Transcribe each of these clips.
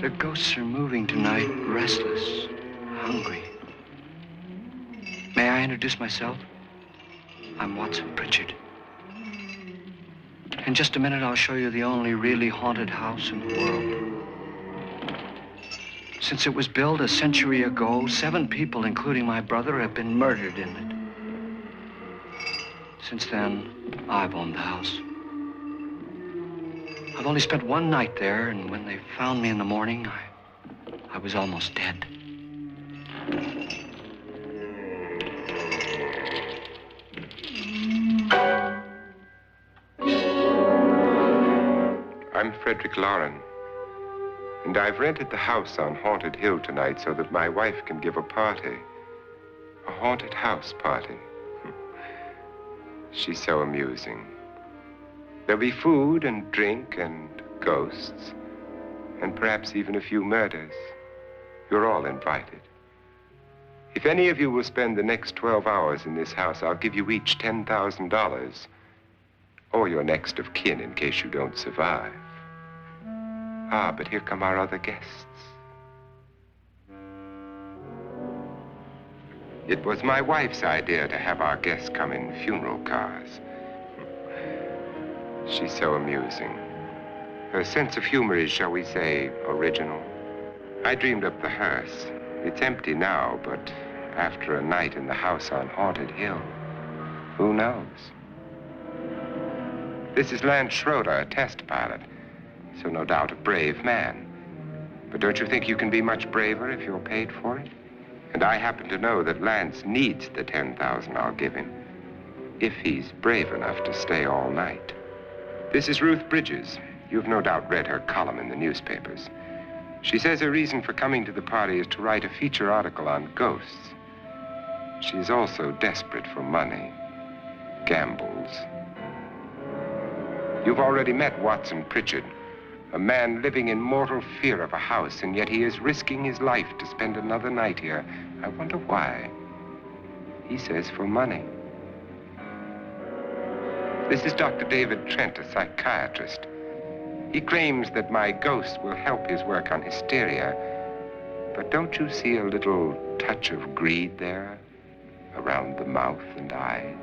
The ghosts are moving tonight, restless, hungry. May I introduce myself? I'm Watson Pritchard. In just a minute, I'll show you the only really haunted house in the world. Since it was built a century ago, 7 people, including my brother, have been murdered in it. Since then, I've owned the house. I've only spent 1 night there, and when they found me in the morning, I was almost dead. I'm Frederick Loren, and I've rented the house on Haunted Hill tonight so that my wife can give a party. A haunted house party. She's so amusing. There'll be food and drink and ghosts, and perhaps even a few murders. You're all invited. If any of you will spend the next 12 hours in this house, I'll give you each $10,000, or your next of kin in case you don't survive. Ah, but here come our other guests. It was my wife's idea to have our guests come in funeral cars. She's so amusing. Her sense of humor is, shall we say, original. I dreamed up the hearse. It's empty now, but after a night in the house on Haunted Hill, who knows? This is Lance Schroeder, a test pilot, so no doubt a brave man. But don't you think you can be much braver if you're paid for it? And I happen to know that Lance needs the $10,000 I'll give him, if he's brave enough to stay all night. This is Ruth Bridges. You've no doubt read her column in the newspapers. She says her reason for coming to the party is to write a feature article on ghosts. She's also desperate for money, gambles. You've already met Watson Pritchard, a man living in mortal fear of a house, and yet he is risking his life to spend another night here. I wonder why. He says for money. This is Dr. David Trent, a psychiatrist. He claims that my ghost will help his work on hysteria. But don't you see a little touch of greed there, around the mouth and eyes?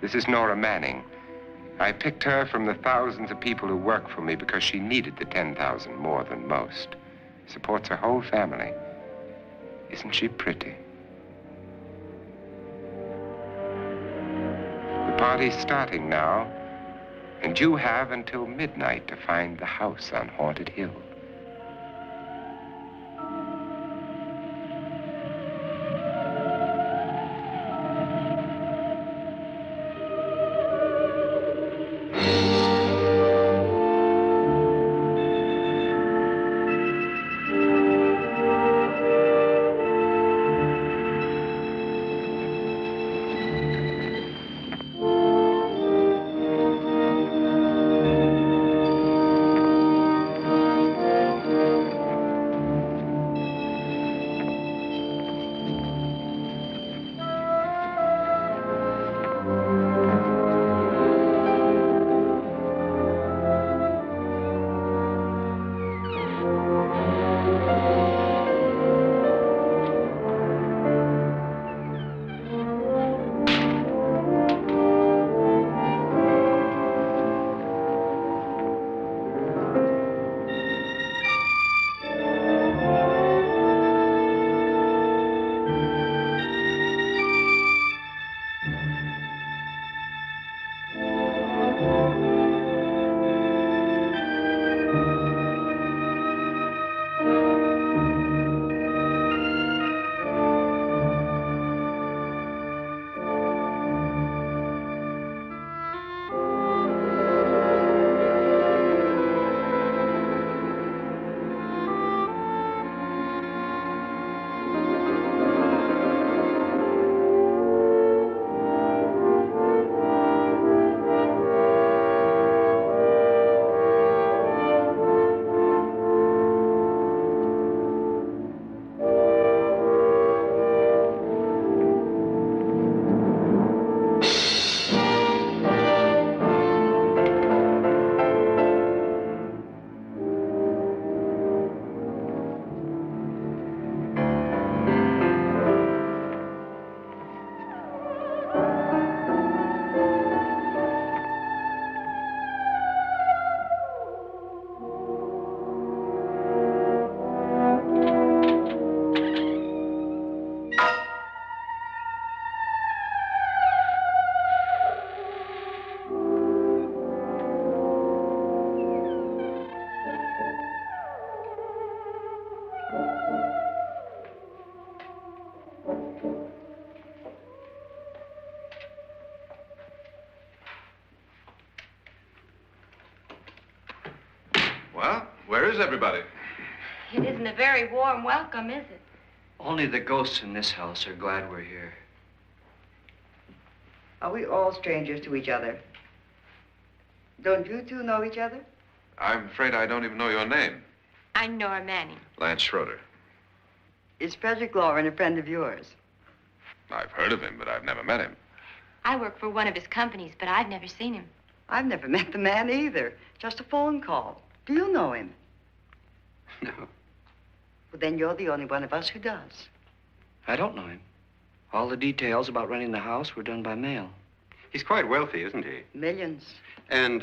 This is Nora Manning. I picked her from the thousands of people who work for me because she needed the $10,000 more than most. Supports her whole family. Isn't she pretty? The party's starting now, and you have until midnight to find the house on Haunted Hill. Well, where is everybody? It isn't a very warm welcome, is it? Only the ghosts in this house are glad we're here. Are we all strangers to each other? Don't you two know each other? I'm afraid I don't even know your name. I'm Nora Manning. Lance Schroeder. Is Frederick Loren a friend of yours? I've heard of him, but I've never met him. I work for one of his companies, but I've never seen him. I've never met the man either. Just a phone call. Do you know him? No, Well, then you're the only one of us who does. I don't know him. All the details about renting the house were done by mail. He's quite wealthy, isn't he? Millions. And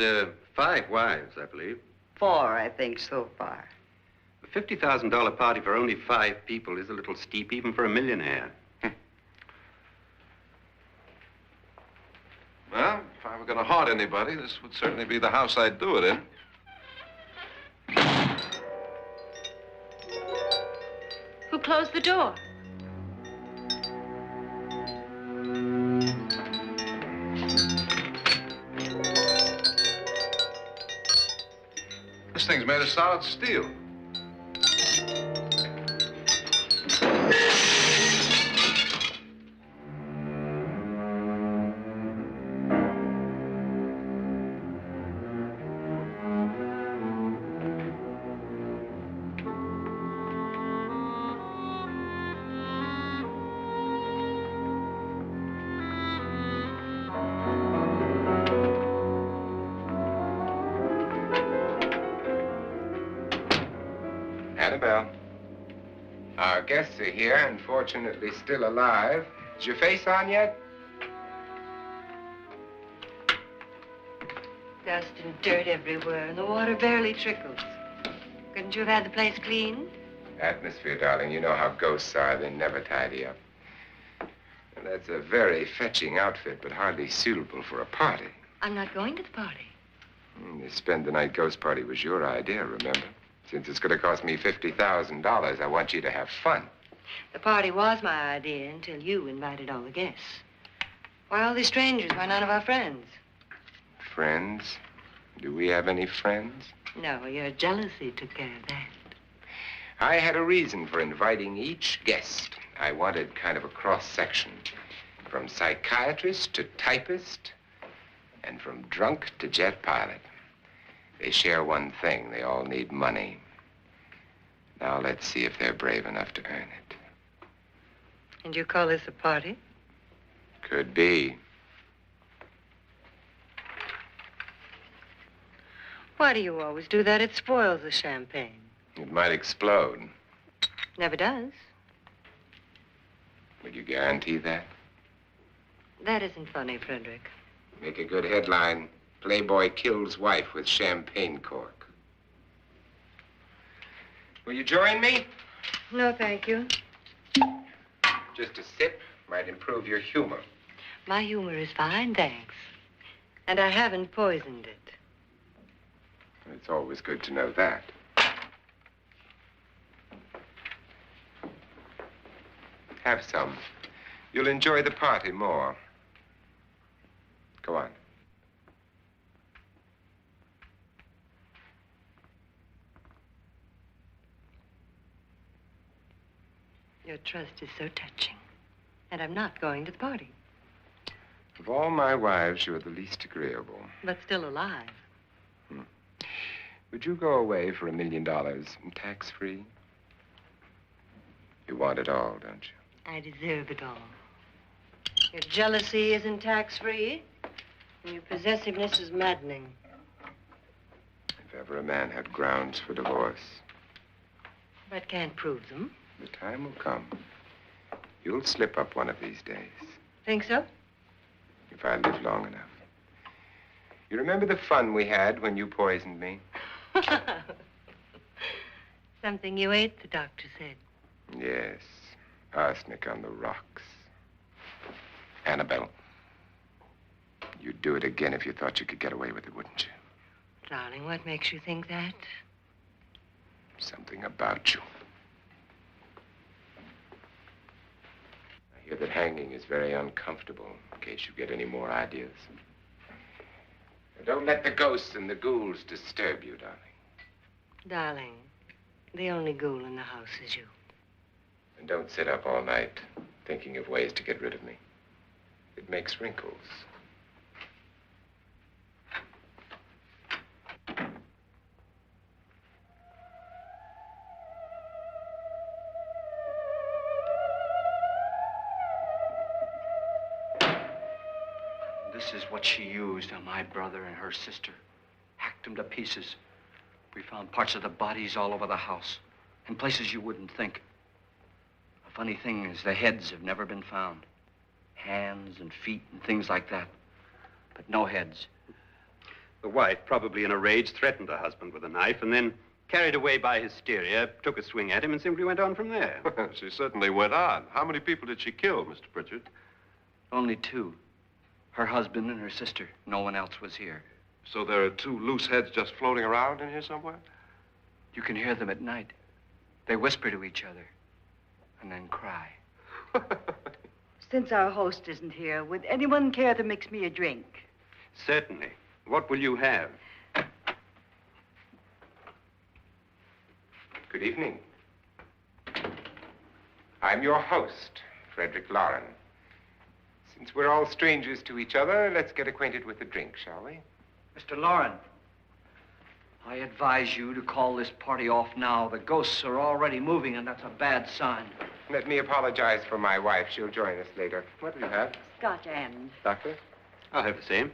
5 wives, I believe. 4, I think, so far. A $50,000 party for only 5 people is a little steep, even for a millionaire. Well, if I were going to haunt anybody, this would certainly be the house I'd do it in. Who closed the door? This thing's made of solid steel. Annabelle, our guests are here, unfortunately still alive. Is your face on yet? Dust and dirt everywhere, and the water barely trickles. Couldn't you have had the place cleaned? Atmosphere, darling. You know how ghosts are. They never tidy up. And that's a very fetching outfit, but hardly suitable for a party. I'm not going to the party. The spend-the-night ghost party was your idea, remember? Since it's going to cost me $50,000, I want you to have fun. The party was my idea until you invited all the guests. Why, all these strangers were none of our friends. Friends? Do we have any friends? No, your jealousy took care of that. I had a reason for inviting each guest. I wanted kind of a cross-section. From psychiatrist to typist, and from drunk to jet pilot. They share one thing. They all need money. Now let's see if they're brave enough to earn it. And you call this a party? Could be. Why do you always do that? It spoils the champagne. It might explode. Never does. Would you guarantee that? That isn't funny, Frederick. Make a good headline. Playboy kills wife with champagne cork. Will you join me? No, thank you. Just a sip might improve your humor. My humor is fine, thanks. And I haven't poisoned it. It's always good to know that. Have some. You'll enjoy the party more. Go on. Your trust is so touching. And I'm not going to the party. Of all my wives, you're the least agreeable. But still alive. Would you go away for $1 million tax-free? You want it all, don't you? I deserve it all. Your jealousy isn't tax-free. And your possessiveness is maddening. If ever a man had grounds for divorce, But can't prove them. the time will come. You'll slip up one of these days. Think so? If I live long enough. You remember the fun we had when you poisoned me? Something you ate, the doctor said. Yes. Arsenic on the rocks. Annabelle, you'd do it again if you thought you could get away with it, wouldn't you? Darling, what makes you think that? Something about you. I hear that hanging is very uncomfortable, in case you get any more ideas. Now, don't let the ghosts and the ghouls disturb you, darling. Darling, the only ghoul in the house is you. And don't sit up all night thinking of ways to get rid of me. It makes wrinkles. This is what she used on my brother and her sister. Hacked them to pieces. We found parts of the bodies all over the house, in places you wouldn't think. The funny thing is the heads have never been found. Hands and feet and things like that. But no heads. The wife, probably in a rage, threatened her husband with a knife and then, carried away by hysteria, took a swing at him and simply went on from there. She certainly went on. How many people did she kill, Mr. Pritchard? Only two. Her husband and her sister. No one else was here. So there are two loose heads just floating around in here somewhere? You can hear them at night. They whisper to each other and then cry. Since our host isn't here, would anyone care to mix me a drink? Certainly. What will you have? Good evening. I'm your host, Frederick Loren. Since we're all strangers to each other, let's get acquainted with a drink, shall we? Mr. Loren, I advise you to call this party off now. The ghosts are already moving, and that's a bad sign. Let me apologize for my wife. She'll join us later. What do you have? Scotch and. Doctor? I'll have the same.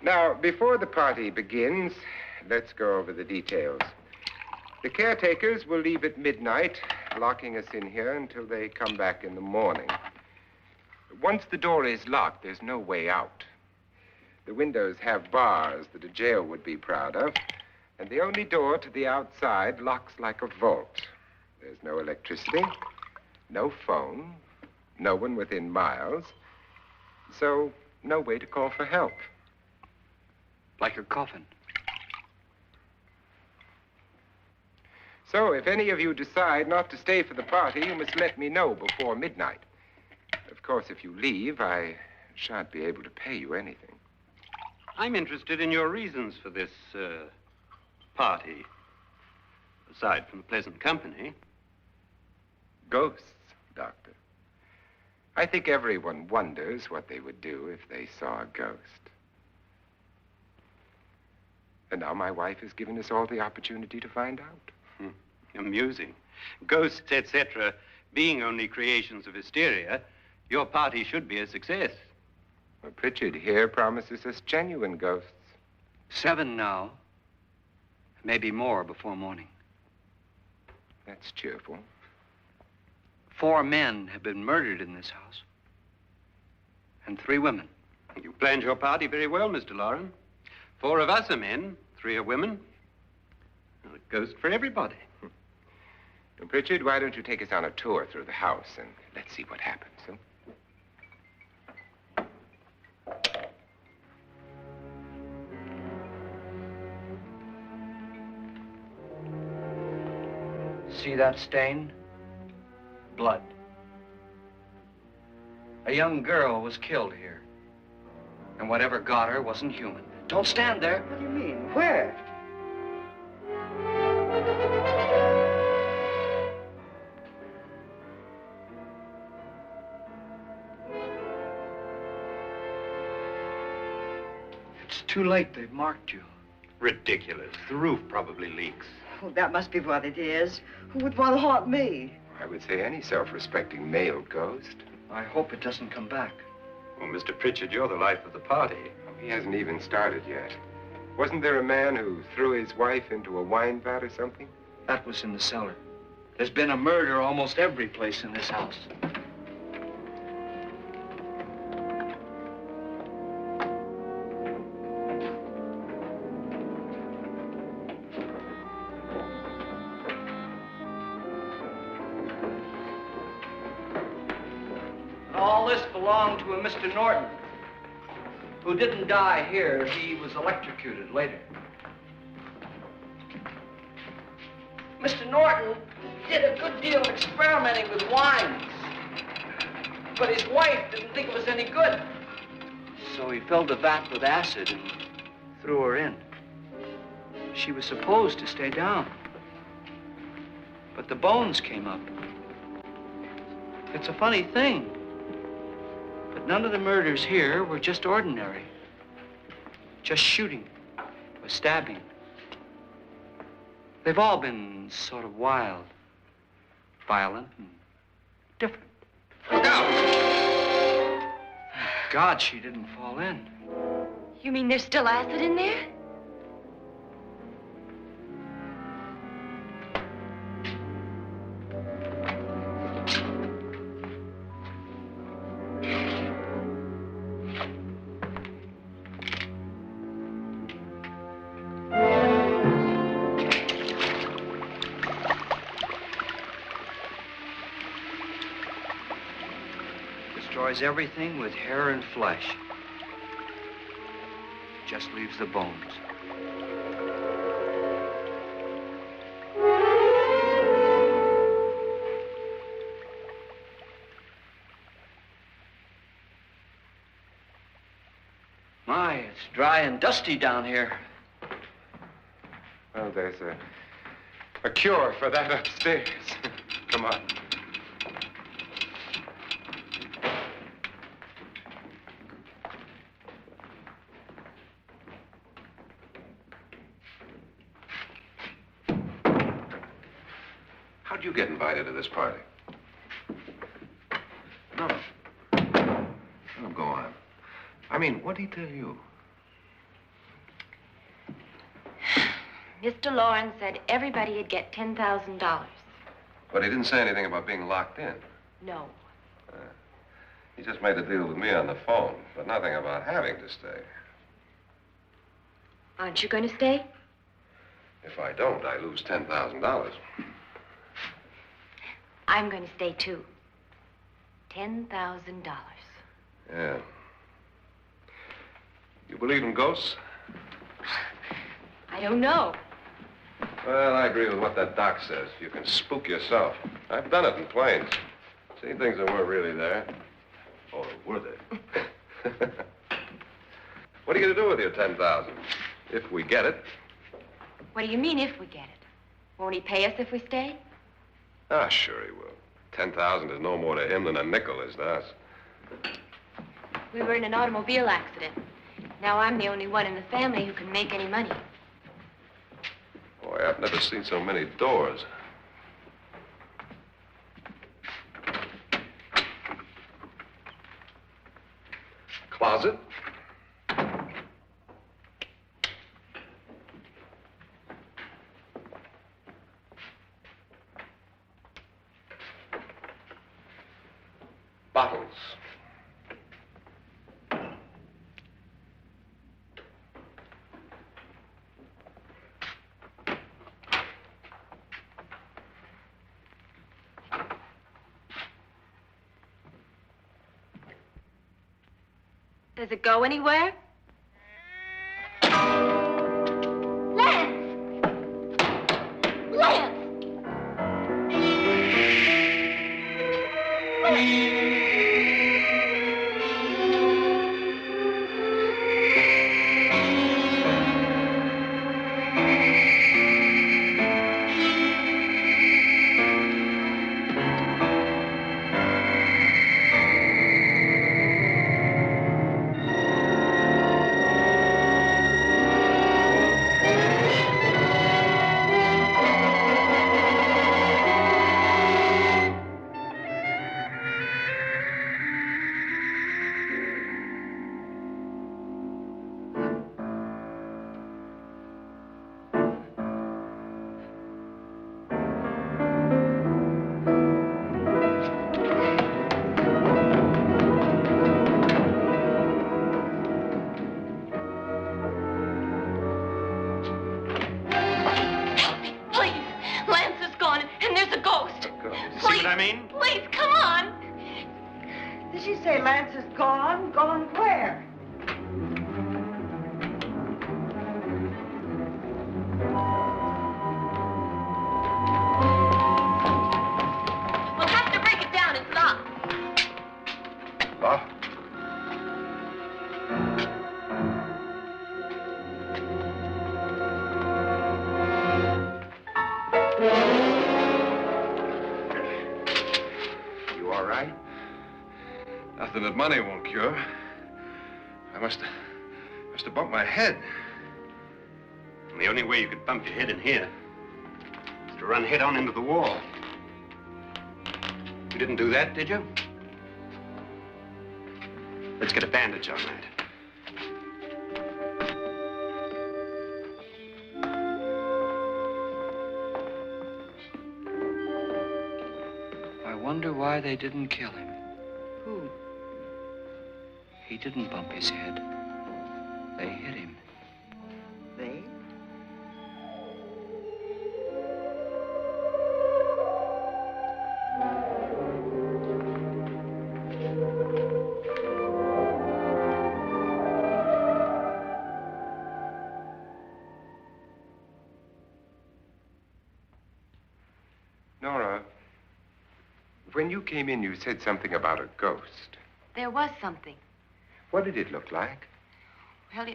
Now, before the party begins, let's go over the details. The caretakers will leave at midnight, locking us in here until they come back in the morning. Once the door is locked, there's no way out. The windows have bars that a jail would be proud of, and the only door to the outside locks like a vault. There's no electricity, no phone, no one within miles, so no way to call for help. Like a coffin. So if any of you decide not to stay for the party, you must let me know before midnight. Of course, if you leave, I shan't be able to pay you anything. I'm interested in your reasons for this, party. Aside from the pleasant company. Ghosts, Doctor. I think everyone wonders what they would do if they saw a ghost. And now my wife has given us all the opportunity to find out. Amusing. Ghosts, etc., being only creations of hysteria, your party should be a success. Well, Pritchard here promises us genuine ghosts. 7 now. Maybe more before morning. That's cheerful. 4 men have been murdered in this house. And 3 women. You planned your party very well, Mr. Loren. 4 of us are men, 3 are women. Well, a ghost for everybody. And Pritchard, why don't you take us on a tour through the house and let's see what happens, huh? See that stain? Blood. A young girl was killed here. And whatever got her wasn't human. Don't stand there. What do you mean? Where? It's too late. They've marked you. Ridiculous. The roof probably leaks. Oh, that must be what it is. Who would want to haunt me? I would say any self-respecting male ghost. I hope it doesn't come back. Well, Mr. Pritchard, you're the life of the party. He hasn't even started yet. Wasn't there a man who threw his wife into a wine vat or something? That was in the cellar. There's been a murder almost every place in this house. All this belonged to a Mr. Norton, who didn't die here. He was electrocuted later. Mr. Norton did a good deal of experimenting with wines, but his wife didn't think it was any good. So he filled the vat with acid and threw her in. She was supposed to stay down. But the bones came up. It's a funny thing. But none of the murders here were just ordinary. Just shooting or stabbing. They've all been sort of wild, violent, and different. Look out! Thank God she didn't fall in. You mean there's still acid in there? Destroys everything with hair and flesh. Just leaves the bones. My, it's dry and dusty down here. Well, there's a cure for that upstairs. Come on. How'd you get invited to this party? No. No, go on. I mean, what did he tell you? Mr. Loren said everybody'd get $10,000. But he didn't say anything about being locked in. No. He just made a deal with me on the phone, but nothing about having to stay. Aren't you going to stay? If I don't, I lose $10,000. I'm going to stay, too. $10,000. Yeah. You believe in ghosts? I don't know. Well, I agree with what that doc says. You can spook yourself. I've done it in planes. Seen things that weren't really there. Or were they? What are you going to do with your $10,000? If we get it. What do you mean, if we get it? Won't he pay us if we stay? Ah, sure he will. 10,000 is no more to him than a nickel is to us. We were in an automobile accident. Now I'm the only one in the family who can make any money. Boy, I've never seen so many doors. Closet? Bottles. Does it go anywhere? Lance! Lance! Please, come on. Did she say Lance is gone? Gone where? We'll have to break it down. It's locked. Locked? something that money won't cure. I must have bumped my head. And the only way you could bump your head in here is to run head on into the wall. You didn't do that, did you? Let's get a bandage on that. I wonder why they didn't kill him. Who? He didn't bump his head. They hit him. They? Nora, when you came in, you said something about a ghost. There was something. What did it look like? Well,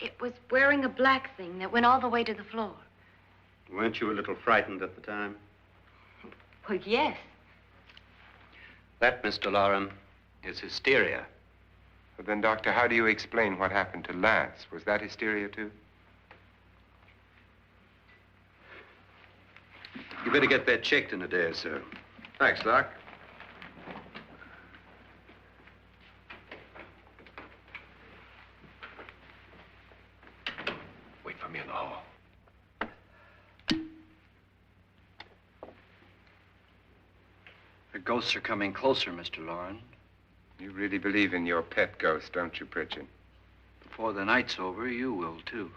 it was wearing a black thing that went all the way to the floor. Weren't you a little frightened at the time? Well, yes. That, Mr. Loren, is hysteria. Well, then, Doctor, how do you explain what happened to Lance? Was that hysteria, too? You better get that checked in a day or so. Thanks, Doc. Wait for me in the hall. The ghosts are coming closer, Mr. Loren. You really believe in your pet ghost, don't you, Pritchard? Before the night's over, you will, too.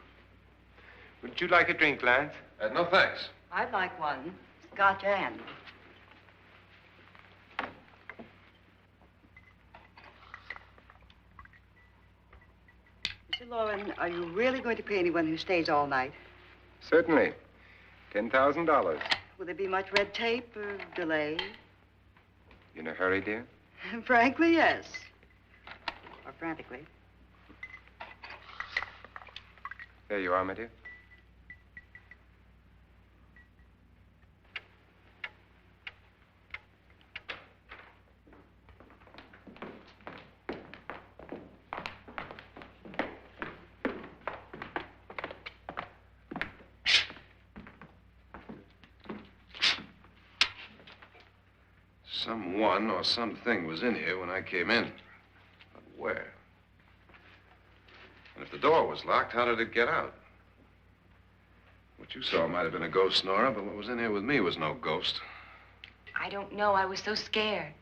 Would you like a drink, Lance? No, thanks. I'd like one. Scotch and. Mr. Loren, are you really going to pay anyone who stays all night? Certainly. $10,000. Will there be much red tape or delay? You in a hurry, dear? Frankly, yes. Or frantically. There you are, my dear. Someone or something was in here when I came in. But where? And if the door was locked, how did it get out? What you saw might have been a ghost, Nora, but what was in here with me was no ghost. I don't know. I was so scared.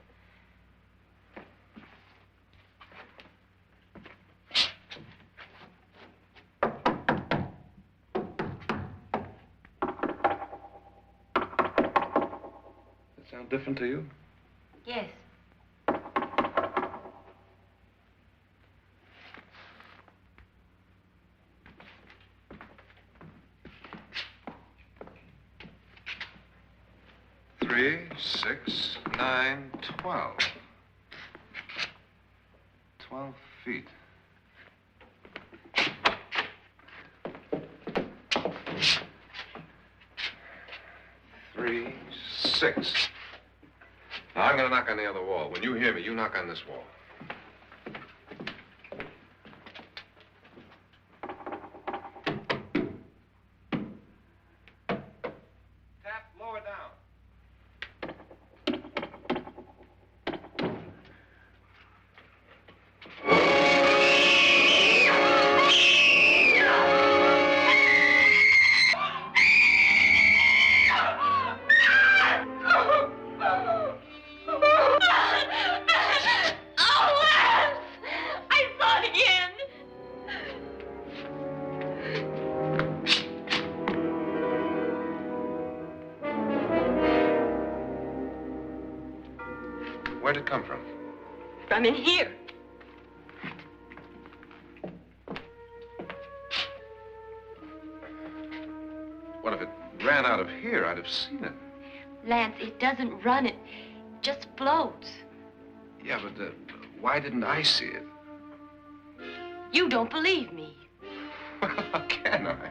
Does that sound different to you? Yes. Three, 6, 9, 12. 12 feet. Three, 6. Now, I'm going to knock on the other wall. When you hear me, you knock on this wall. Tap lower down. Where'd it come from? From in here. What if it ran out of here? I'd have seen it. Lance, it doesn't run. It just floats. Yeah, but why didn't I see it? You don't believe me. How can I?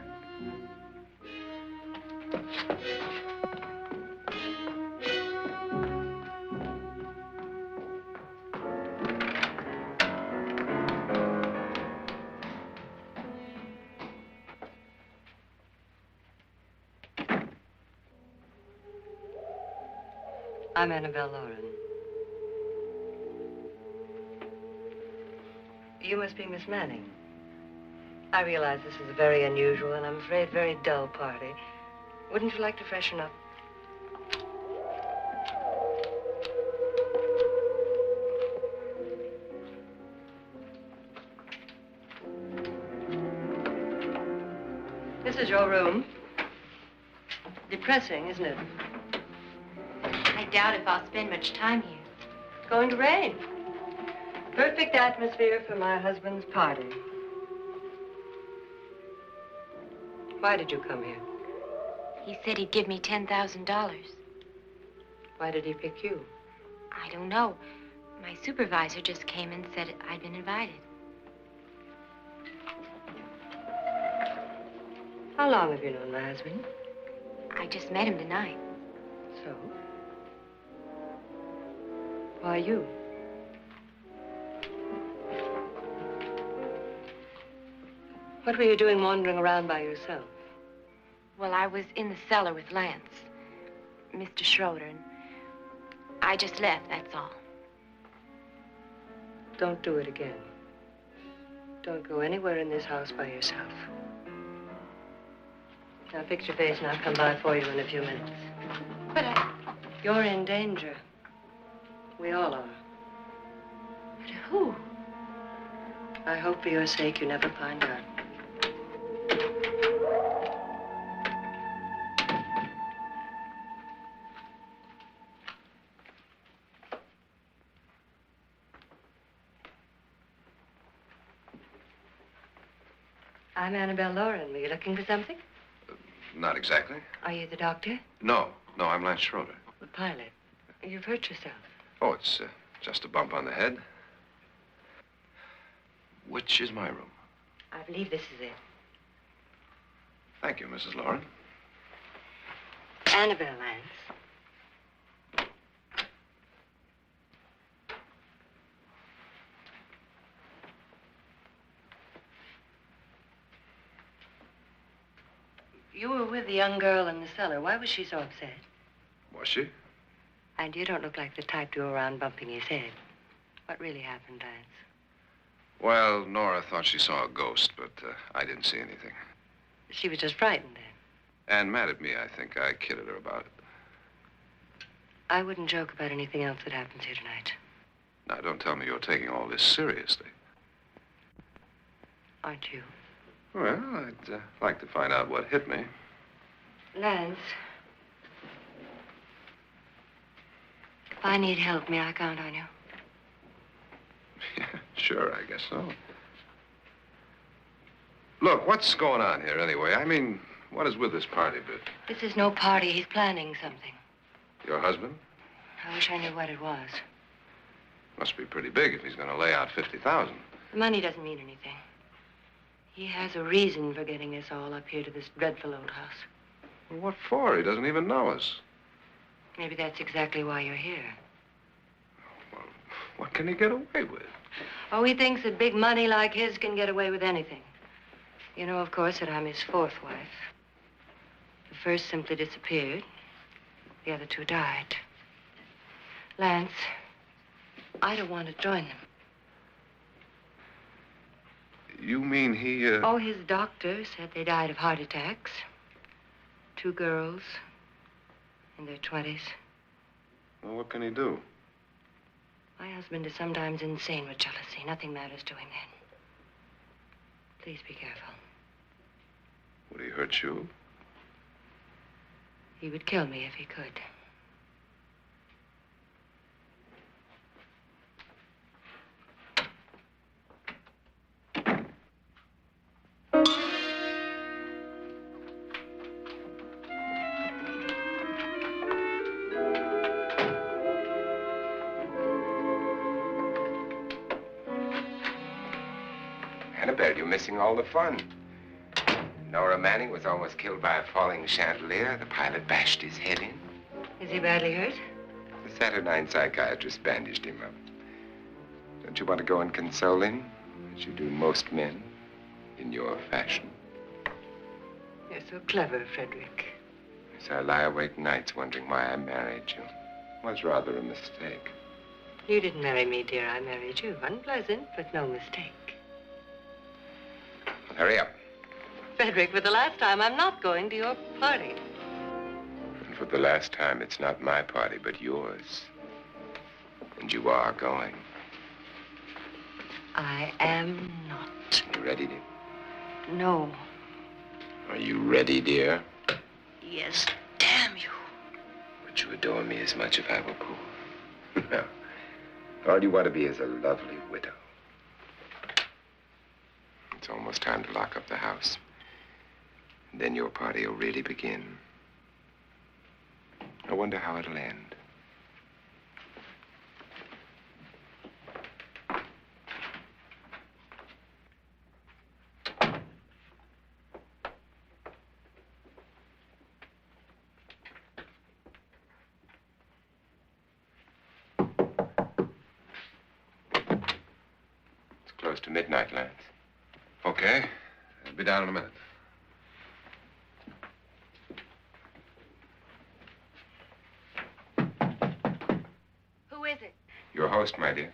I'm Annabelle Loren. You must be Miss Manning. I realize this is a very unusual and I'm afraid very dull party. Wouldn't you like to freshen up? This is your room. Depressing, isn't it? I doubt if I'll spend much time here. It's going to rain. Perfect atmosphere for my husband's party. Why did you come here? He said he'd give me $10,000. Why did he pick you? I don't know. My supervisor just came and said I'd been invited. How long have you known my husband? I just met him tonight. So? Why you? What were you doing wandering around by yourself? Well, I was in the cellar with Lance, Mr. Schroeder, and I just left, that's all. Don't do it again. Don't go anywhere in this house by yourself. Now fix your face and I'll come by for you in a few minutes. But You're in danger. We all are. But who? I hope for your sake you never find out. I'm Annabelle Loren. Were you looking for something? Not exactly. Are you the doctor? No, I'm Lance Schroeder. The pilot. You've hurt yourself. Oh, it's just a bump on the head. Which is my room? I believe this is it. Thank you, Mrs. Loren. Annabelle, Lance. You were with the young girl in the cellar. Why was she so upset? Was she? And you don't look like the type to go around bumping his head. What really happened, Lance? Well, Nora thought she saw a ghost, but I didn't see anything. She was just frightened then. And mad at me, I think. I kidded her about it. I wouldn't joke about anything else that happens here tonight. Now, don't tell me you're taking all this seriously. Aren't you? Well, I'd like to find out what hit me. Lance. If I need help, may I count on you? Yeah, sure, I guess so. Look, what's going on here anyway? I mean, what is with this party bit? This is no party. He's planning something. Your husband? I wish I knew what it was. Must be pretty big if he's going to lay out 50,000. The money doesn't mean anything. He has a reason for getting us all up here to this dreadful old house. Well, what for? He doesn't even know us. Maybe that's exactly why you're here. Well, what can he get away with? Oh, he thinks that big money like his can get away with anything. You know, of course, that I'm his fourth wife. The first simply disappeared. The other two died. Lance, I don't want to join them. You mean he, Oh, his doctor said they died of heart attacks. 2 girls in their 20s. Well, what can he do? My husband is sometimes insane with jealousy. Nothing matters to him then. Please be careful. Would he hurt you? He would kill me if he could. Annabelle, you're missing all the fun. Nora Manning was almost killed by a falling chandelier. The pilot bashed his head in. Is he badly hurt? The Saturnine psychiatrist bandaged him up. Don't you want to go and console him, as you do most men, in your fashion? You're so clever, Frederick. So I lie awake nights wondering why I married you. Was rather a mistake. You didn't marry me, dear. I married you. Unpleasant, but no mistake. Well, hurry up. Frederick, for the last time, I'm not going to your party. And for the last time, it's not my party, but yours. And you are going. I am not. You ready, dear? No. Are you ready, dear? Yes, damn you. Would you adore me as much if I were poor? No. All you want to be is a lovely widow. It's almost time to lock up the house. And then your party will really begin. I wonder how it'll end. It's close to midnight, Lance. Okay. I'll be down in a minute. Who is it? Your host, my dear.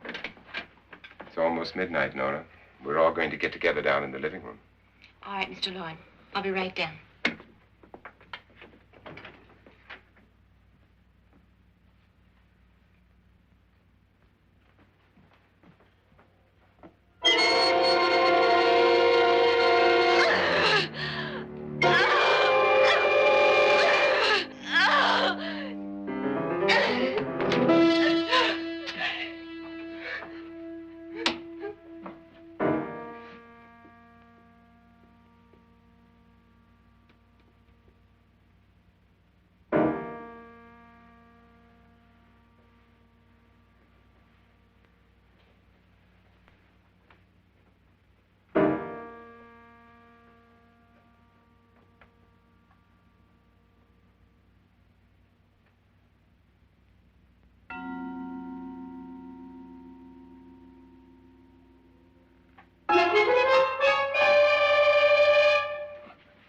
It's almost midnight, Nora. We're all going to get together down in the living room. All right, Mr. Loren. I'll be right down.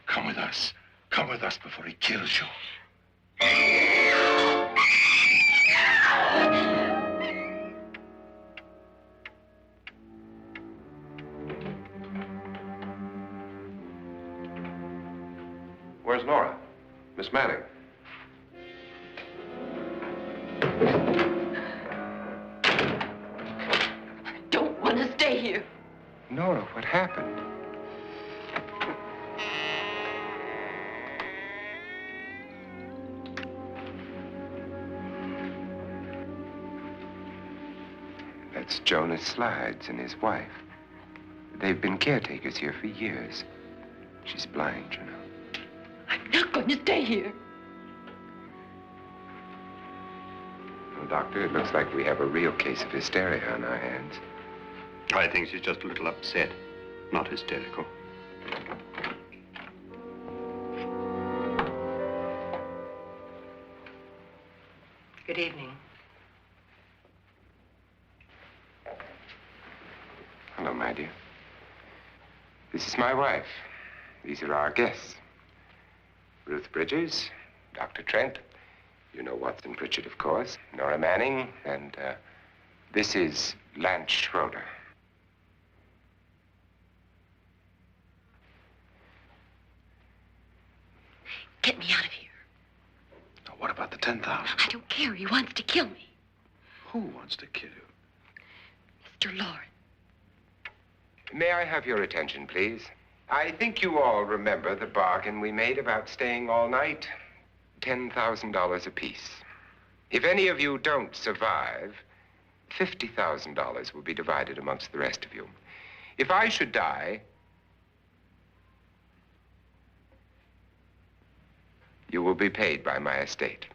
Come with us. Come with us before he kills you. Where's Nora? Miss Manning. I don't want to stay here. Nora, what happened? That's Jonas Slides and his wife. They've been caretakers here for years. She's blind, you know. I'm not going to stay here. Well, Doctor, it looks like we have a real case of hysteria on our hands. I think she's just a little upset, not hysterical. Good evening. Hello, my dear. This is my wife. These are our guests. Ruth Bridges, Dr. Trent. You know Watson Pritchard, of course. Nora Manning, and this is Lance Schroeder. Get me out of here. Now, what about the 10,000? I don't care. He wants to kill me. Who wants to kill you? Mr. Loren. May I have your attention, please? I think you all remember the bargain we made about staying all night. $10,000 apiece. If any of you don't survive, $50,000 will be divided amongst the rest of you. If I should die, you will be paid by my estate.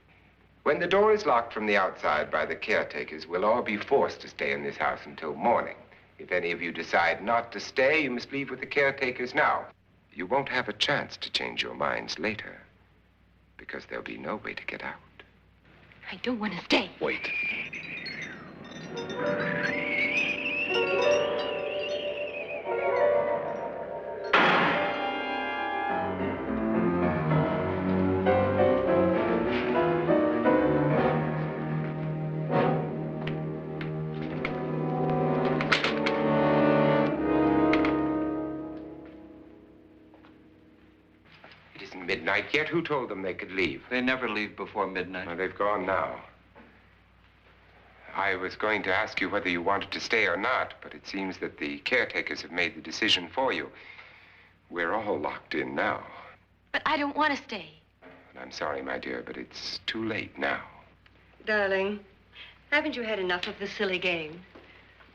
When the door is locked from the outside by the caretakers, we'll all be forced to stay in this house until morning. If any of you decide not to stay, you must leave with the caretakers now. You won't have a chance to change your minds later, because there'll be no way to get out. I don't want to stay. Wait. isn't midnight yet. Who told them they could leave? They never leave before midnight. Well, they've gone now. I was going to ask you whether you wanted to stay or not, but it seems that the caretakers have made the decision for you. We're all locked in now. But I don't want to stay. And I'm sorry, my dear, but it's too late now. Darling, haven't you had enough of the silly game?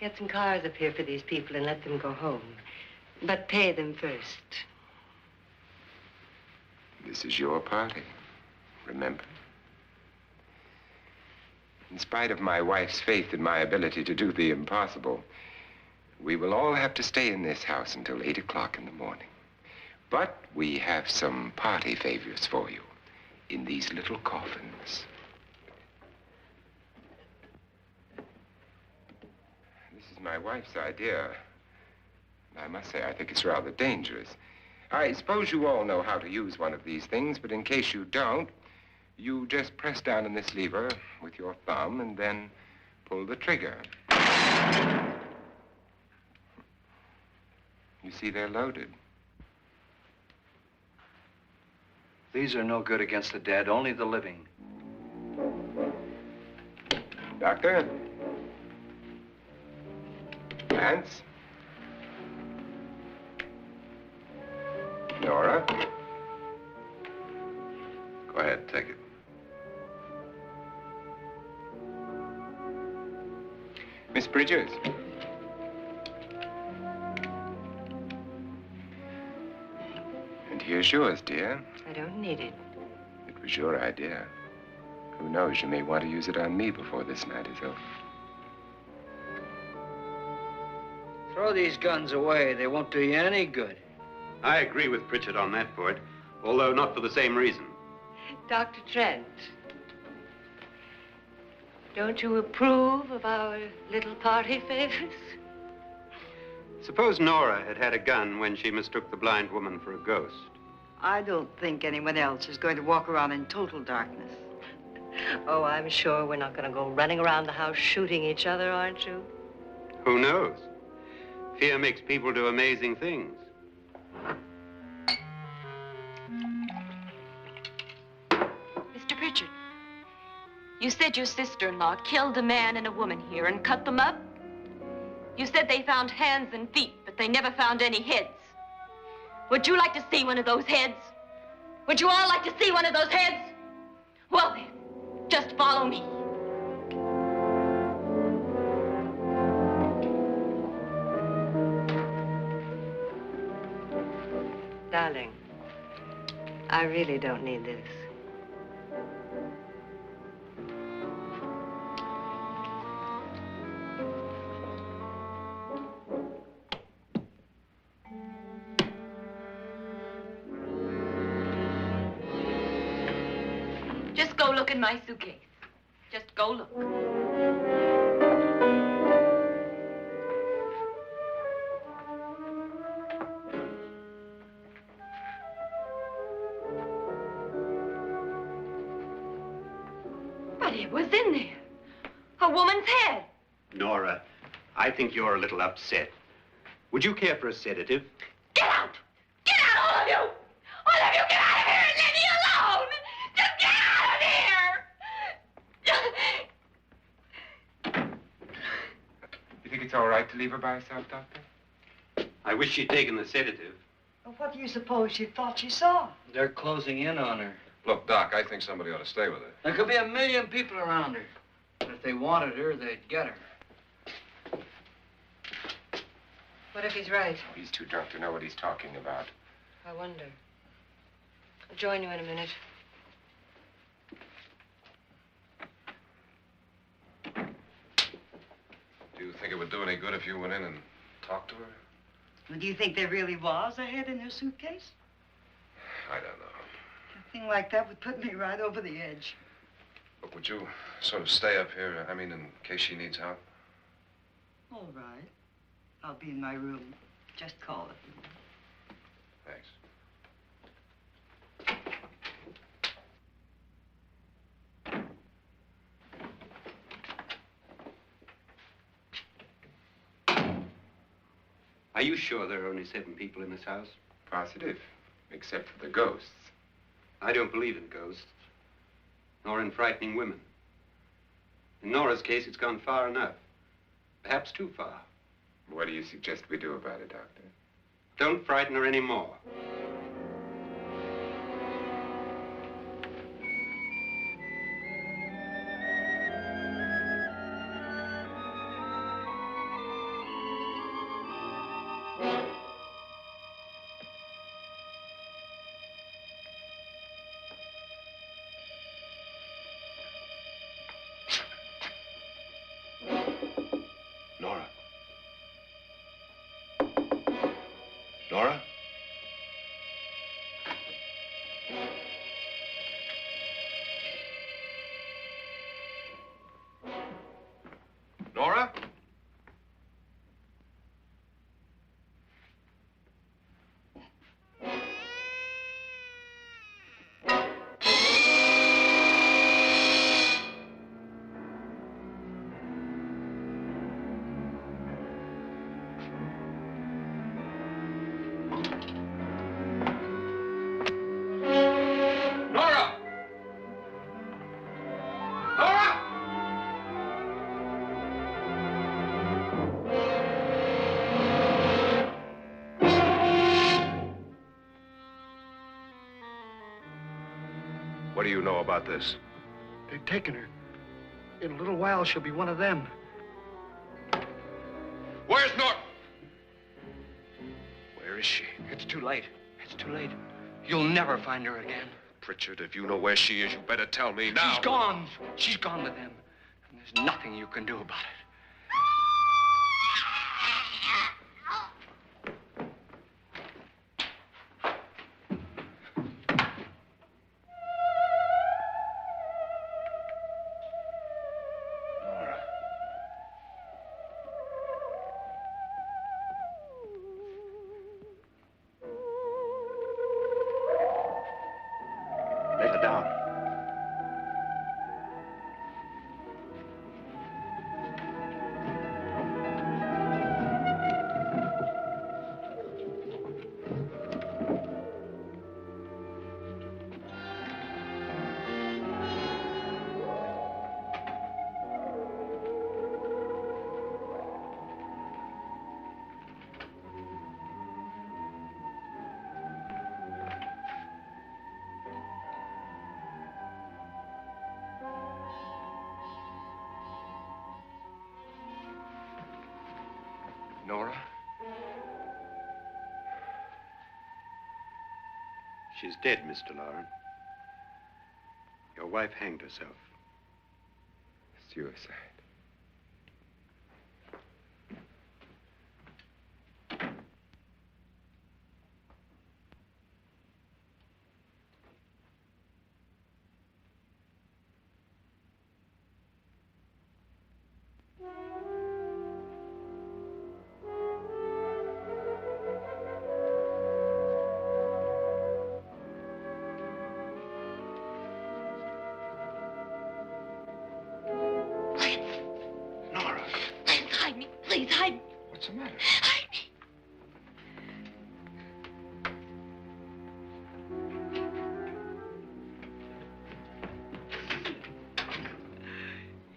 Get some cars up here for these people and let them go home. But pay them first. This is your party, remember? In spite of my wife's faith in my ability to do the impossible, we will all have to stay in this house until 8 o'clock in the morning. But we have some party favors for you in these little coffins. This is my wife's idea. I must say, I think it's rather dangerous. I suppose you all know how to use one of these things, but in case you don't, you just press down on this lever with your thumb and then pull the trigger. You see, they're loaded. These are no good against the dead, only the living. Doctor? Lance? Nora? Go ahead, take it. Miss Bridges? And here's yours, dear. I don't need it. It was your idea. Who knows, you may want to use it on me before this night is over. Throw these guns away. They won't do you any good. I agree with Pritchard on that point, although not for the same reason. Dr. Trent, don't you approve of our little party favors? Suppose Nora had had a gun when she mistook the blind woman for a ghost. I don't think anyone else is going to walk around in total darkness. Oh, I'm sure we're not going to go running around the house shooting each other, aren't you? Who knows? Fear makes people do amazing things. Mr. Pritchard, you said your sister-in-law killed a man and a woman here and cut them up? You said they found hands and feet, but they never found any heads. Would you like to see one of those heads? Would you all like to see one of those heads? Well then, just follow me. Darling, I really don't need this. Just go look in my suitcase. Just go look. But it was in there. A woman's head. Nora, I think you're a little upset. Would you care for a sedative? Get out! Get out, all of you! All of you, get out of here and leave me alone! Just get out of here! You think it's all right to leave her by herself, Doctor? I wish she'd taken the sedative. Well, what do you suppose she thought she saw? They're closing in on her. Look, Doc, I think somebody ought to stay with her. There could be 1 million people around her. But if they wanted her, they'd get her. What if he's right? He's too drunk to know what he's talking about. I wonder. I'll join you in a minute. Do you think it would do any good if you went in and talked to her? Well, do you think there really was a head in her suitcase? I don't know. A thing like that would put me right over the edge. Look, would you sort of stay up here, I mean, in case she needs help? All right. I'll be in my room. Just call it. Thanks. Are you sure there are only 7 people in this house? Positive, except for the ghosts. I don't believe in ghosts, nor in frightening women. In Nora's case, it's gone far enough. Perhaps too far. What do you suggest we do about it, Doctor? Don't frighten her anymore. Nora? Nora? Nora? Nora! Nora! What do you know about this? They've taken her. In a little while, she'll be one of them. Where's Nora? Where is she? It's too late. It's too late. You'll never find her again. Pritchard, if you know where she is, you better tell me now. She's gone. She's gone with them. And there's nothing you can do about it. Nora. Lay her down. Nora? She's dead, Mr. Loren. Your wife hanged herself. Suicide. Nora, Hide me, please, hide me. what's the matter? Hide me.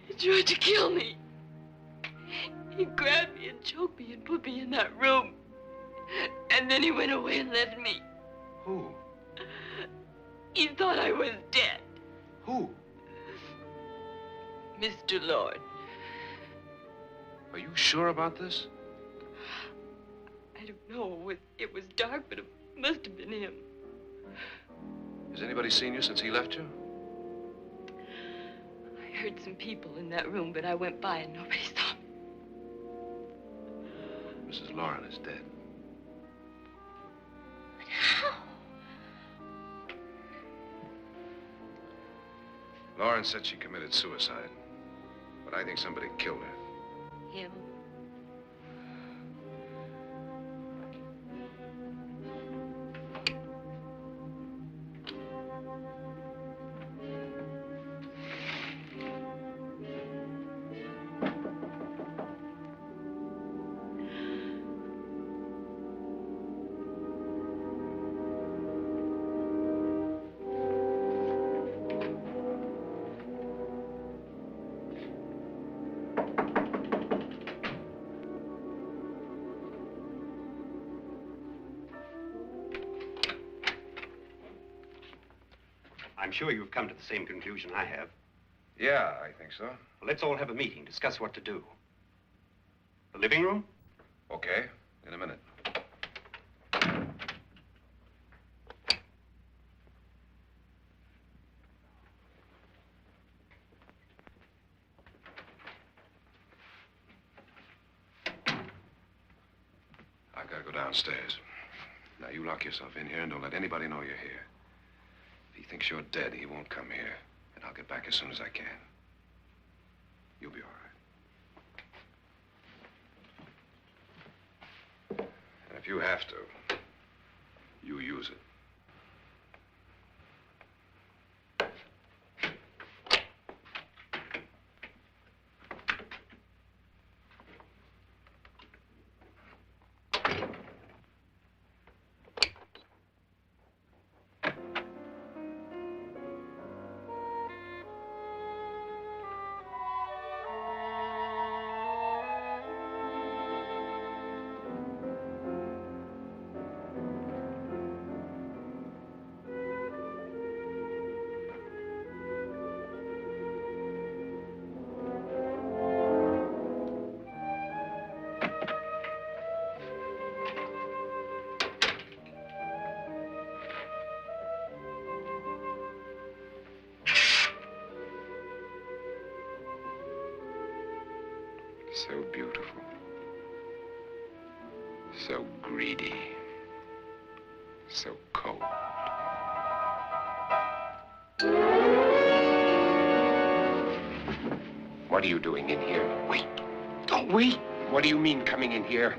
He tried to kill me. He grabbed me and choked me and put me in that room. And then he went away and left me. Who? He thought I was dead. Who? Mr. Loren. Are you sure about this? I don't know. It was dark, but it must have been him. Has anybody seen you since he left you? I heard some people in that room, but I went by and nobody saw me. Mrs. Loren is dead. But how? Loren said she committed suicide, but I think somebody killed her. Him? I'm sure you've come to the same conclusion I have. Yeah, I think so. Well, let's all have a meeting, discuss what to do. The living room? Okay, in a minute. I've got to go downstairs. Now, you lock yourself in here and don't let anybody know you're here. If he thinks you're dead, he won't come here. And I'll get back as soon as I can. You'll be all right. And if you have to, you use it. So beautiful. So greedy. So cold. What are you doing in here? Wait. Don't wait. What do you mean coming in here?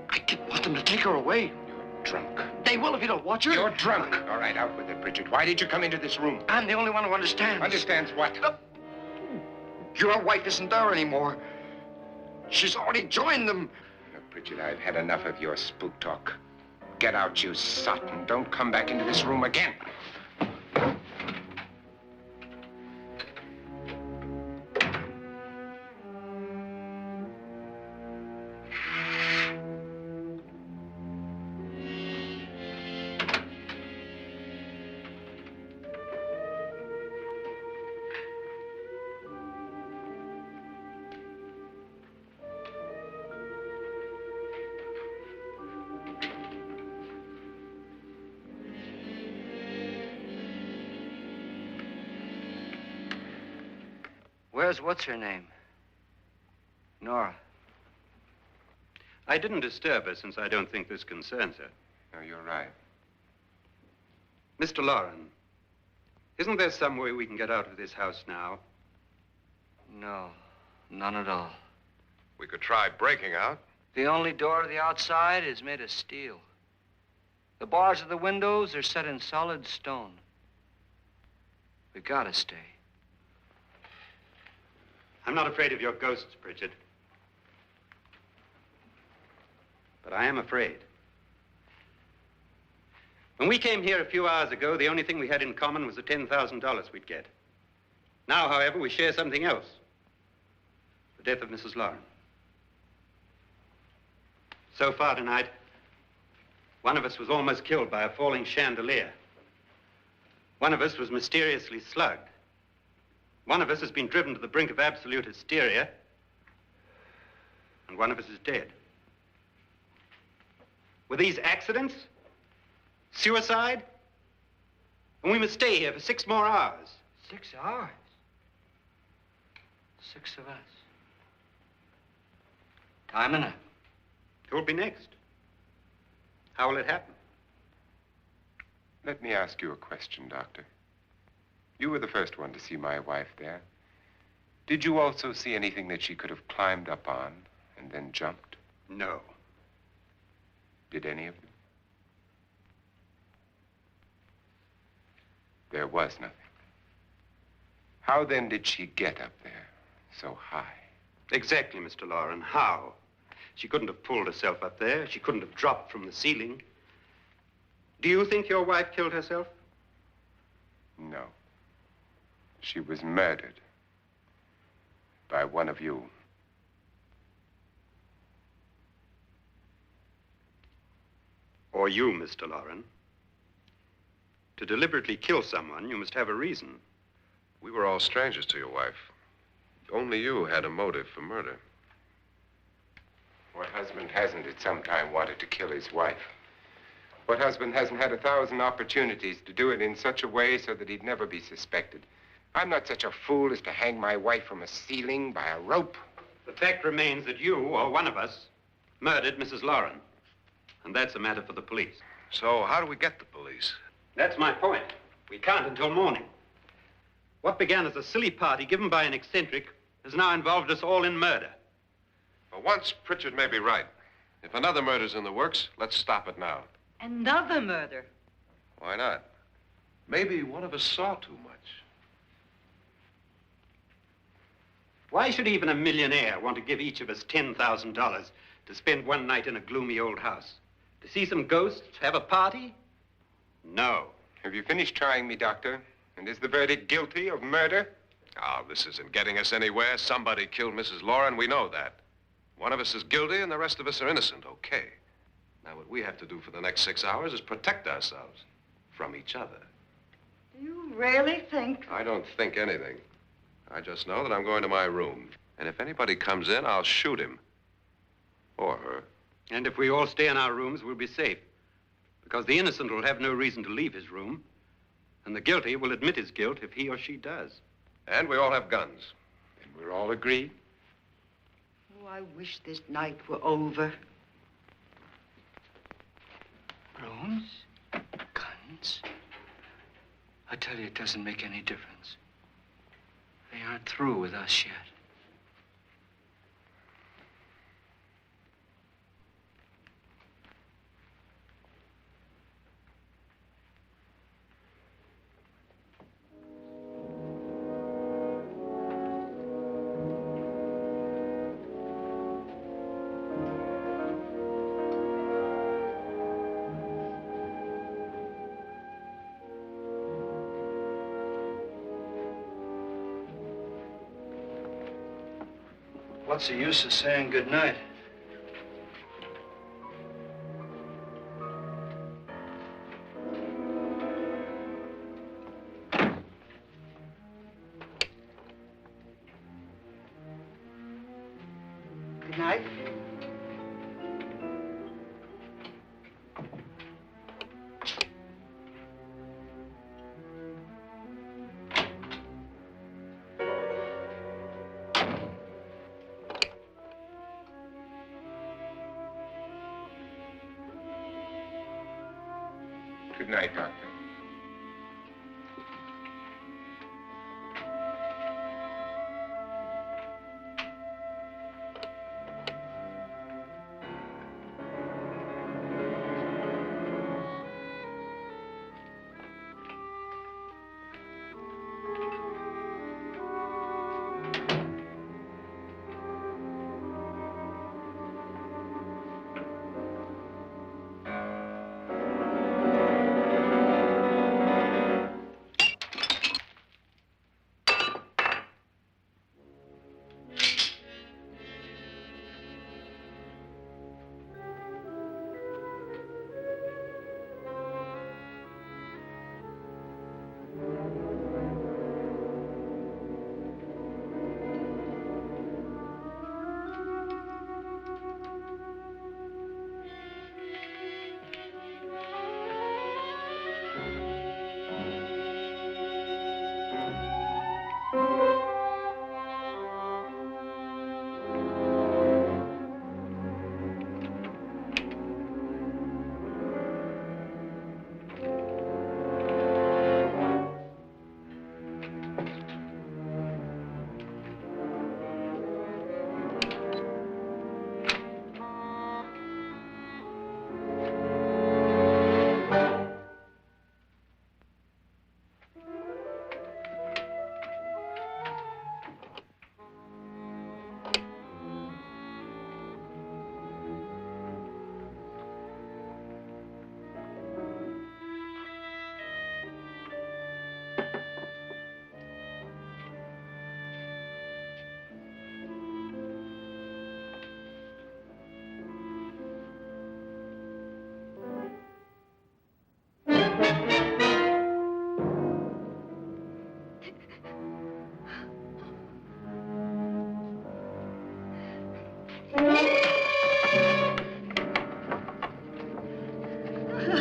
I didn't want them to take her away. You're drunk. They will if you don't watch her. You're drunk. All right, out with it, Bridget. Why did you come into this room? I'm the only one who understands. Understands what? Your wife isn't there anymore. She's already joined them. Look, Bridget, I've had enough of your spook talk. Get out, you sot, and don't come back into this room again. Where's what's-her-name? Nora. I didn't disturb her since I don't think this concerns her. No, you're right. Mr. Loren, isn't there some way we can get out of this house now? No, none at all. We could try breaking out. The only door to the outside is made of steel. The bars of the windows are set in solid stone. We gotta stay. I'm not afraid of your ghosts, Bridget. But I am afraid. When we came here a few hours ago, the only thing we had in common was the $10,000 we'd get. Now, however, we share something else. The death of Mrs. Loren. So far tonight, one of us was almost killed by a falling chandelier. One of us was mysteriously slugged. One of us has been driven to the brink of absolute hysteria, and one of us is dead. Were these accidents? Suicide? And we must stay here for 6 more hours. 6 hours? 6 of us. Time enough. Who'll be next? How will it happen? Let me ask you a question, Doctor. You were the first one to see my wife there. Did you also see anything that she could have climbed up on and then jumped? No. Did any of you? There was nothing. How then did she get up there so high? Exactly, Mr. Loren. How? She couldn't have pulled herself up there. She couldn't have dropped from the ceiling. Do you think your wife killed herself? No. She was murdered by one of you. Or you, Mr. Loren. To deliberately kill someone, you must have a reason. We were all strangers to your wife. Only you had a motive for murder. What husband hasn't at some time wanted to kill his wife? What husband hasn't had 1,000 opportunities to do it in such a way so that he'd never be suspected? I'm not such a fool as to hang my wife from a ceiling by a rope. The fact remains that you, or one of us, murdered Mrs. Loren. And that's a matter for the police. So how do we get the police? That's my point. We can't until morning. What began as a silly party given by an eccentric has now involved us all in murder. For once, Pritchard may be right. If another murder's in the works, let's stop it now. Another murder? Why not? Maybe one of us saw too much. Why should even a millionaire want to give each of us $10,000 to spend one night in a gloomy old house? To see some ghosts, have a party? No. Have you finished trying me, Doctor? And is the verdict guilty of murder? Oh, this isn't getting us anywhere. Somebody killed Mrs. Loren. We know that. One of us is guilty and the rest of us are innocent, okay. Now, what we have to do for the next 6 hours is protect ourselves from each other. Do you really think? I don't think anything. I just know that I'm going to my room. And if anybody comes in, I'll shoot him. Or her. And if we all stay in our rooms, we'll be safe. Because the innocent will have no reason to leave his room. And the guilty will admit his guilt if he or she does. And we all have guns. And we're all agreed? Oh, I wish this night were over. Rooms? Guns? I tell you, it doesn't make any difference. They aren't through with us yet. What's the use of saying goodnight? Good night. Good night, Doctor.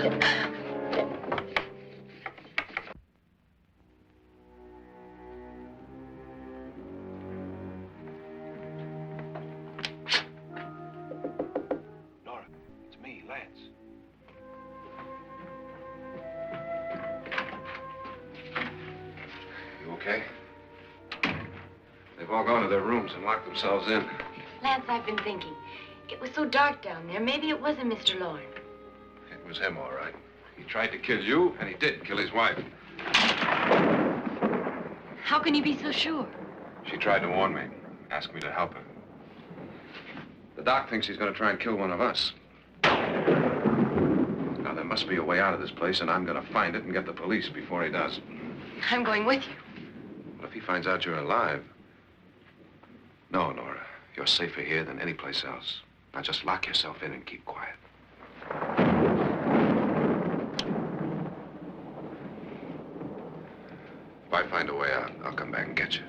Nora, it's me, Lance. You okay? They've all gone to their rooms and locked themselves in. Lance, I've been thinking. It was so dark down there. Maybe it wasn't Mr. Loren. It was him, all right. He tried to kill you, and he did kill his wife. How can you be so sure? She tried to warn me, asked me to help her. The doc thinks he's going to try and kill one of us. Now, there must be a way out of this place, and I'm going to find it and get the police before he does. I'm going with you. But if he finds out you're alive... No, Nora. You're safer here than any place else. Now, just lock yourself in and keep quiet. If I find a way out, I'll come back and get you.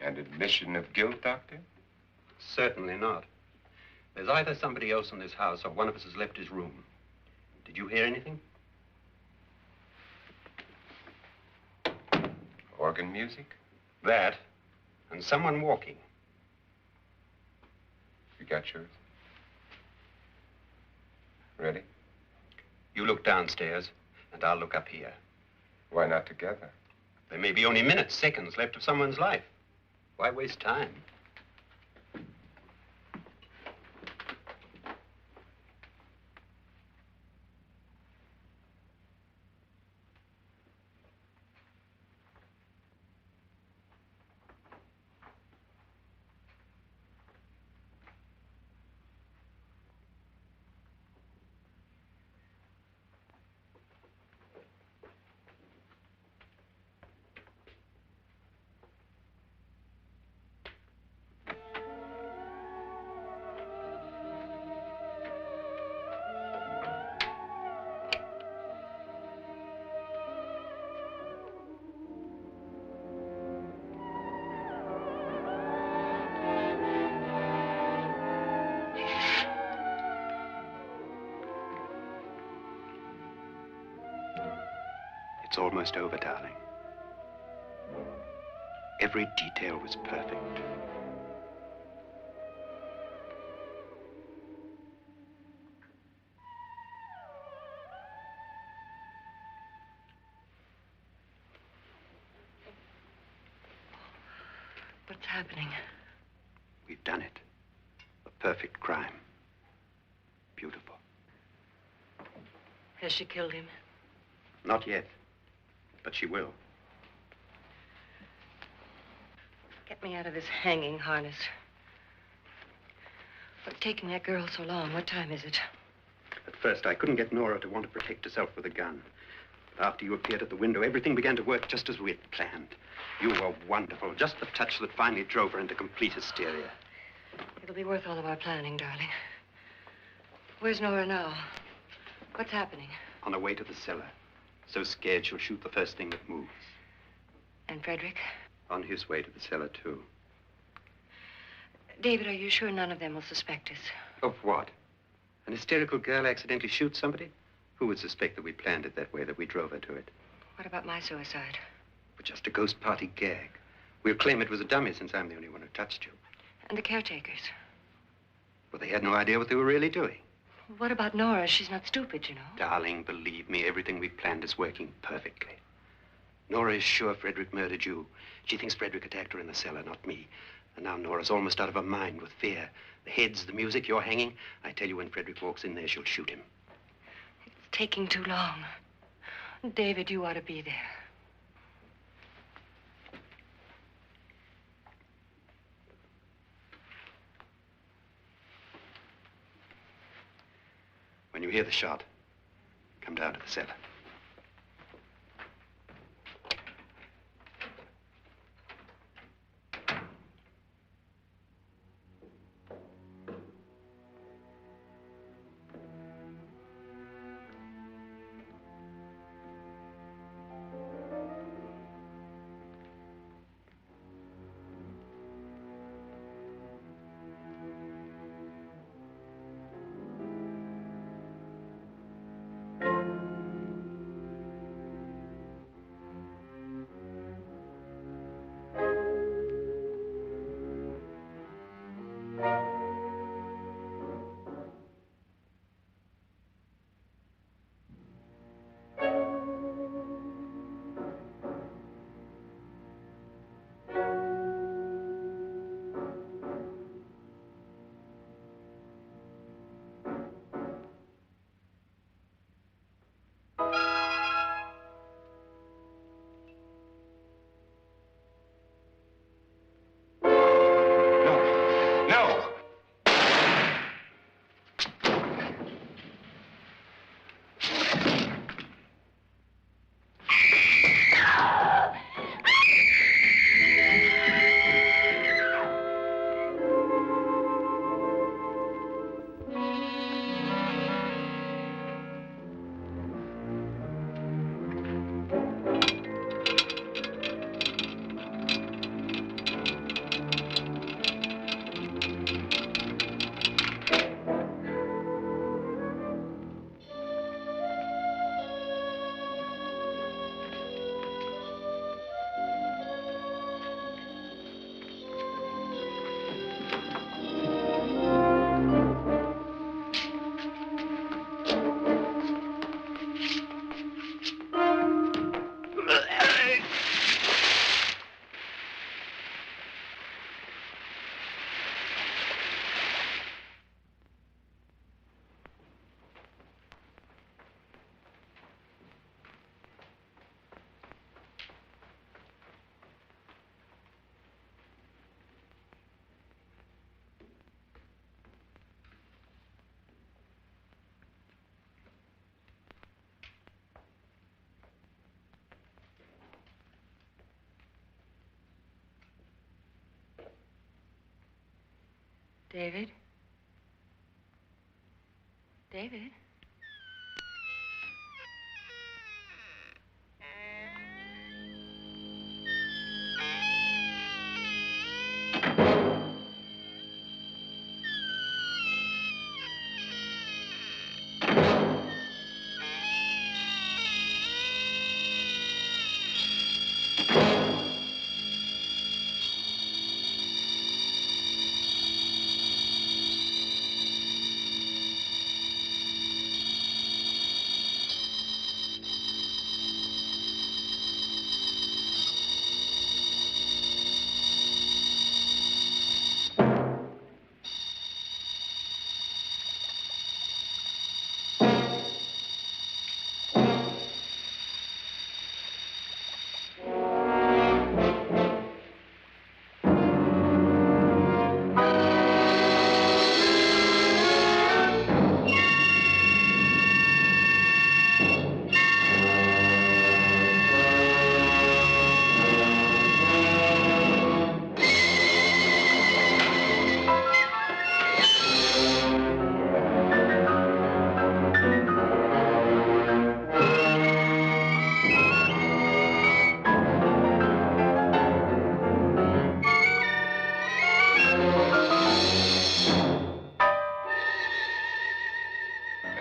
An admission of guilt, Doctor? Certainly not. There's either somebody else in this house or one of us has left his room. Did you hear anything? Organ music? That, and someone walking. You got yours? Ready? You look downstairs, and I'll look up here. Why not together? There may be only minutes, seconds left of someone's life. Why waste time? It's almost over, darling. Every detail was perfect. What's happening? We've done it. A perfect crime. Beautiful. Has she killed him? Not yet, but she will. Get me out of this hanging harness. What's taking that girl so long? What time is it? At first, I couldn't get Nora to want to protect herself with a gun. But after you appeared at the window, everything began to work just as we had planned. You were wonderful. Just the touch that finally drove her into complete hysteria. It'll be worth all of our planning, darling. Where's Nora now? What's happening? On her way to the cellar. So scared she'll shoot the first thing that moves. And Frederick? On his way to the cellar, too. David, are you sure none of them will suspect us? Of what? An hysterical girl accidentally shoots somebody? Who would suspect that we planned it that way, that we drove her to it? What about my suicide? But just a ghost party gag. We'll claim it was a dummy since I'm the only one who touched you. And the caretakers? Well, they had no idea what they were really doing. What about Nora? She's not stupid, you know. Darling, believe me, everything we planned is working perfectly. Nora is sure Frederick murdered you. She thinks Frederick attacked her in the cellar, not me. And now Nora's almost out of her mind with fear. The heads, the music, you're hanging. I tell you, when Frederick walks in there, she'll shoot him. It's taking too long. David, you ought to be there. When you hear the shot, come down to the cellar. David? David?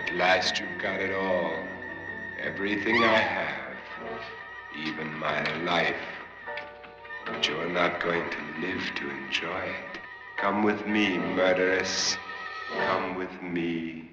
At last you've got it all. Everything I have. Even my life. But you're not going to live to enjoy it. Come with me, murderess. Come with me.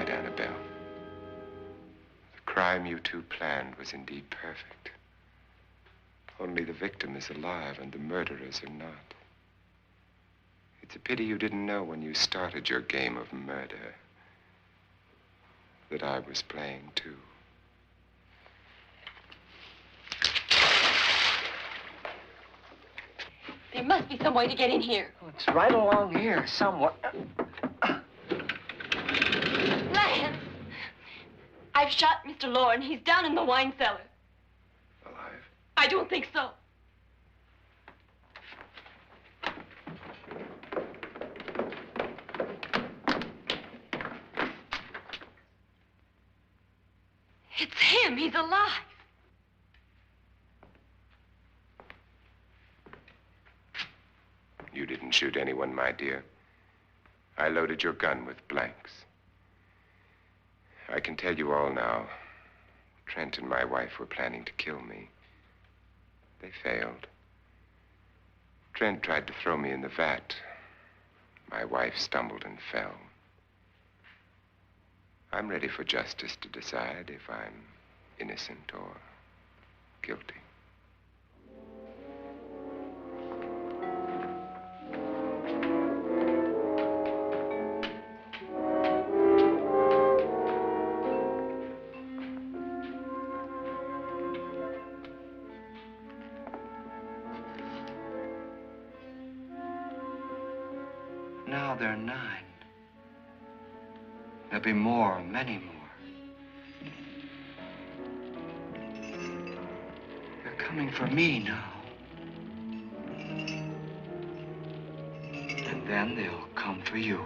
Annabelle. The crime you two planned was indeed perfect. Only the victim is alive and the murderers are not. It's a pity you didn't know when you started your game of murder that I was playing too. There must be some way to get in here. Oh, it's right along here somewhere. Lance! I've shot Mr. Loren. He's down in the wine cellar. Alive? I don't think so. It's him. He's alive. You didn't shoot anyone, my dear. I loaded your gun with blanks. I can tell you all now. Trent and my wife were planning to kill me. They failed. Trent tried to throw me in the vat. My wife stumbled and fell. I'm ready for justice to decide if I'm innocent or guilty. Now they're 9. There'll be more, many more. They're coming for me now. And then they'll come for you.